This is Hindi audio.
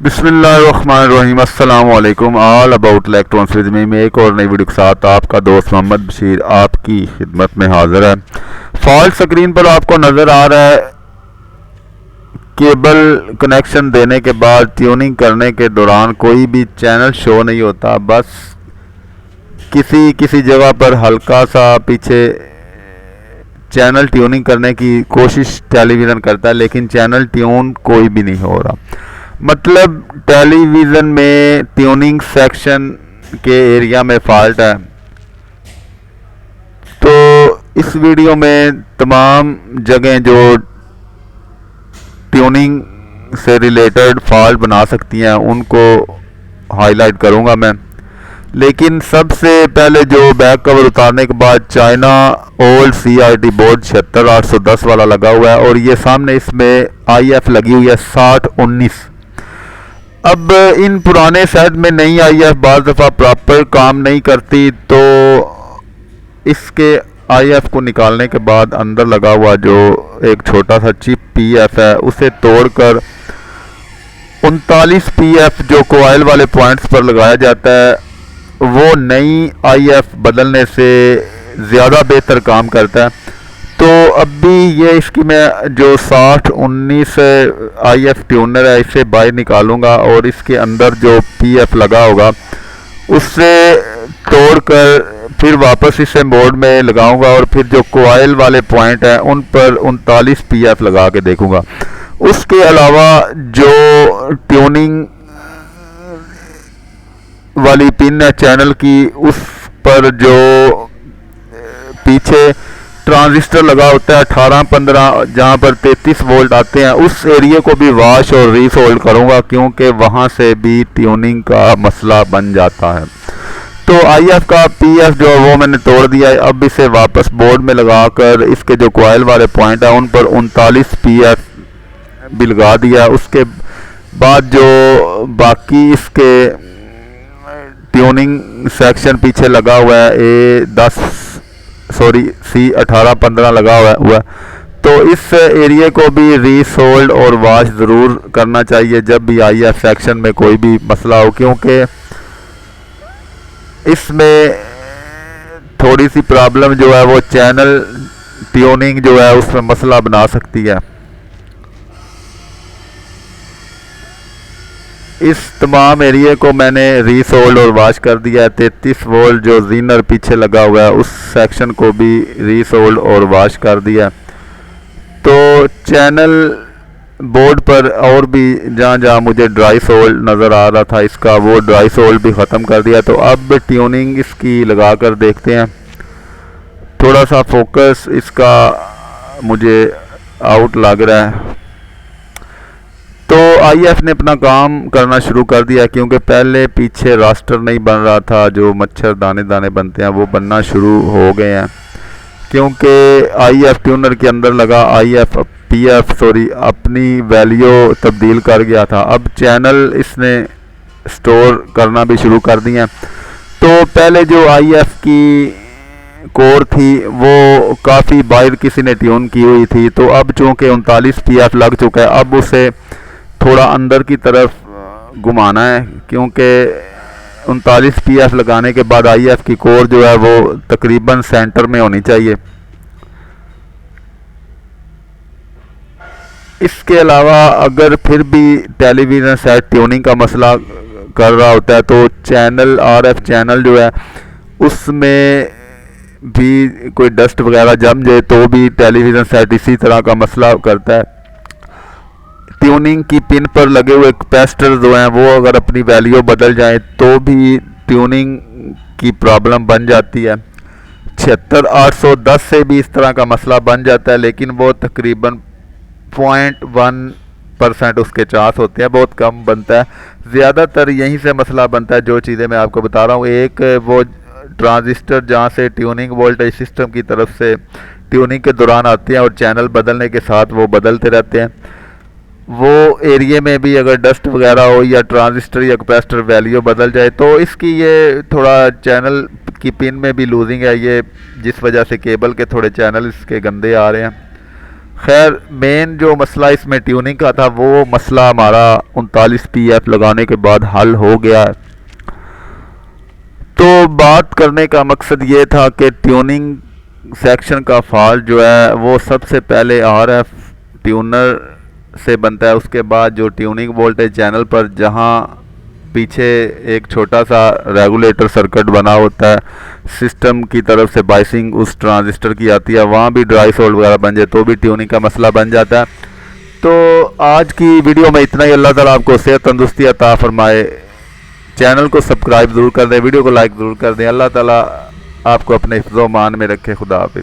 बिस्मिल्लाहिर्रहमानिर्रहीम अस्सलाम वालेकुम all about electronics with me में एक और नई वीडियो के साथ आपका दोस्त मोहम्मद बशीर आपकी खिदमत में हाजिर है। फॉल्ट स्क्रीन पर आपको नज़र आ रहा है केबल कनेक्शन देने के बाद ट्यूनिंग करने के दौरान कोई भी चैनल शो नहीं होता। बस किसी किसी जगह पर हल्का सा पीछे चैनल ट्यूनिंग करने की कोशिश टेलीविज़न करता है, लेकिन चैनल ट्यून कोई भी नहीं हो रहा। मतलब टेलीविज़न में ट्यूनिंग सेक्शन के एरिया में फॉल्ट है। तो इस वीडियो में तमाम जगह जो ट्यूनिंग से रिलेटेड फॉल्ट बना सकती हैं उनको हाईलाइट करूंगा मैं। लेकिन सबसे पहले जो बैक कवर उतारने के बाद चाइना ओल्ड CRT बोर्ड 76810 वाला लगा हुआ है और ये सामने इसमें IF लगी हुई है 6019। अब इन पुराने सेट में नई IF बाज़ दफ़ा प्रॉपर काम नहीं करती, तो इसके IF को निकालने के बाद अंदर लगा हुआ जो एक छोटा सा चिप PF है उसे तोड़कर 39 PF जो कोयल वाले पॉइंट्स पर लगाया जाता है वो नई IF बदलने से ज़्यादा बेहतर काम करता है। तो अभी ये इसकी मैं जो 6019 IF ट्यूनर है इसे बाहर निकालूंगा और इसके अंदर जो PF लगा होगा उससे तोड़कर फिर वापस इसे मोड में लगाऊंगा और फिर जो कोयल वाले पॉइंट हैं उन पर 39 PF लगा के देखूंगा। उसके अलावा जो ट्यूनिंग वाली पिन है चैनल की उस पर जो पीछे ट्रांजिस्टर लगा होता है 18-15 जहाँ पर 33 वोल्ट आते हैं उस एरिया को भी वॉश और रीसोल्ड करूँगा, क्योंकि वहाँ से भी ट्यूनिंग का मसला बन जाता है। तो IF का PF जो वो मैंने तोड़ दिया है। अब इसे वापस बोर्ड में लगाकर इसके जो कोयल वाले पॉइंट है उन पर 39 PF भी लगा दिया। उसके बाद जो बाकी इसके ट्यूनिंग सेक्शन पीछे लगा हुआ है C1815 लगा हुआ है, तो इस एरिया को भी रीसोल्ड और वॉश ज़रूर करना चाहिए जब भी IF सेक्शन में कोई भी मसला हो, क्योंकि इसमें थोड़ी सी प्रॉब्लम जो है वो चैनल ट्यूनिंग जो है उसमें मसला बना सकती है। इस तमाम एरिया को मैंने रीसोल्ड और वॉश कर दिया है। 33 वोल्ट जो जीनर पीछे लगा हुआ है उस सेक्शन को भी रीसोल्ड और वॉश कर दिया। तो चैनल बोर्ड पर और भी जहाँ जहाँ मुझे ड्राई सोल्ड नज़र आ रहा था इसका वो ड्राई सोल्ड भी ख़त्म कर दिया। तो अब ट्यूनिंग इसकी लगा कर देखते हैं। थोड़ा सा फोकस इसका मुझे आउट लग रहा है। तो IF ने अपना काम करना शुरू कर दिया, क्योंकि पहले पीछे रास्टर नहीं बन रहा था, जो मच्छर दाने दाने बनते हैं वो बनना शुरू हो गए हैं, क्योंकि IF ट्यूनर के अंदर लगा IF PF अपनी वैल्यू तब्दील कर गया था। अब चैनल इसने स्टोर करना भी शुरू कर दिए। तो पहले जो IF की कोर थी वो काफ़ी बाहर किसी ने ट्यून की हुई थी, तो अब चूँकि 39 PF लग चुका है अब उसे थोड़ा अंदर की तरफ घुमाना है, क्योंकि 39 PF लगाने के बाद IF की कोर जो है वो तकरीबन सेंटर में होनी चाहिए। इसके अलावा अगर फिर भी टेलीविज़न सेट ट्यूनिंग का मसला कर रहा होता है तो चैनल RF चैनल जो है उसमें भी कोई डस्ट वगैरह जम जाए तो भी टेलीविज़न सेट इसी तरह का मसला करता है। ट्यूनिंग की पिन पर लगे हुए कैपेसिटर जो हैं वो अगर अपनी वैल्यू बदल जाए तो भी ट्यूनिंग की प्रॉब्लम बन जाती है। 76810 से भी इस तरह का मसला बन जाता है, लेकिन वो तकरीबन 0.1% उसके चांस होते हैं, बहुत कम बनता है। ज़्यादातर यहीं से मसला बनता है जो चीज़ें मैं आपको बता रहा हूँ। एक वो ट्रांजिस्टर जहाँ से ट्यूनिंग वोल्टेज सिस्टम की तरफ से ट्यूनिंग के दौरान आते हैं और चैनल बदलने के साथ वो बदलते रहते हैं, वो एरिया में भी अगर डस्ट वगैरह हो या ट्रांजिस्टर या कैपेसिटर वैल्यू बदल जाए तो इसकी ये थोड़ा चैनल की पिन में भी लूजिंग है, ये जिस वजह से केबल के थोड़े चैनल इसके गंदे आ रहे हैं। खैर मेन जो मसला इसमें ट्यूनिंग का था वो मसला हमारा 39 PF लगाने के बाद हल हो गया है। तो बात करने का मकसद ये था कि ट्यूनिंग सेक्शन का फॉल्ट जो है वो सबसे पहले RF ट्यूनर से बनता है। उसके बाद जो ट्यूनिंग वोल्टेज चैनल पर जहाँ पीछे एक छोटा सा रेगुलेटर सर्किट बना होता है, सिस्टम की तरफ से बाइसिंग उस ट्रांजिस्टर की आती है, वहाँ भी ड्राई सोल्ड वगैरह बन जाए तो भी ट्यूनिंग का मसला बन जाता है। तो आज की वीडियो में इतना ही। अल्लाह ताला आपको सेहत तंदुरुस्ती अता फरमाए। चैनल को सब्सक्राइब ज़रूर कर दें, वीडियो को लाइक ज़रूर कर दें। अल्लाह ताला आपको अपने हिफ्ज़-ओ-मान में रखे। खुदा हाफिज़।